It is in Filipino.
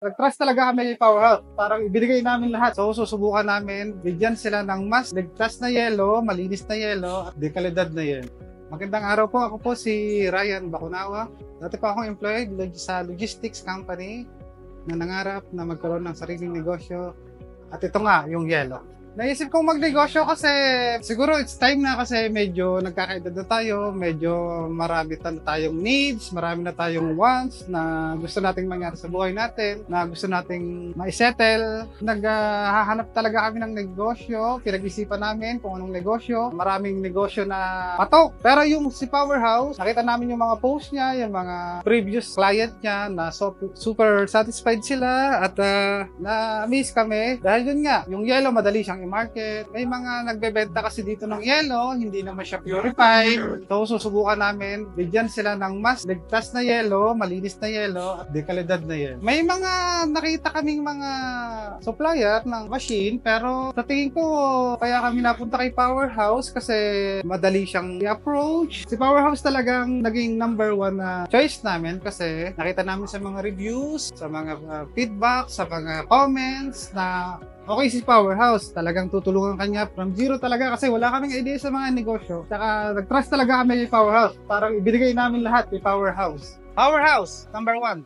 Nag-trust talaga kami kay Powerhouse. Parang ibinigay namin lahat. So, susubukan namin. Bigyan sila ng mas ligtas na yelo, malinis na yelo, at dekalidad na yelo. Magandang araw po. Ako po si Ryan Bacunawa. Dati po akong employed sa logistics company na nangarap na magkaroon ng sariling negosyo. At ito nga, yung yelo. Naisip kong magnegosyo kasi siguro it's time na kasi medyo nagkakaedad na tayo, medyo marami na tayong needs, marami na tayong wants na gusto nating mangyari sa buhay natin, na gusto nating ma-settle. Naghahanap talaga kami ng negosyo, pinag-isipan namin kung anong negosyo, maraming negosyo na patok. Pero yung si Powerhouse, nakita namin yung mga post niya, yung mga previous client niya na super satisfied sila at na-amaze kami dahil yun nga, yung yellow madali siyang i-market. May mga nagbebenta kasi dito ng yelo, hindi naman siya purified. So, susubukan namin, bigyan sila ng mas ligtas na yelo, malinis na yelo, at dekalidad na yelo. May mga nakita kaming mga supplier ng machine, pero sa tingin ko, kaya kami napunta kay Powerhouse kasi madali siyang i-approach. Si Powerhouse talagang naging number one na choice namin kasi nakita namin sa mga reviews, sa mga feedback, sa mga comments na okay si Powerhouse, talagang tutulungan kanya from zero talaga kasi wala kaming idea sa mga negosyo. Saka nag-trust talaga kami kay Powerhouse. Parang ibinigay namin lahat kay Powerhouse. Powerhouse, number one.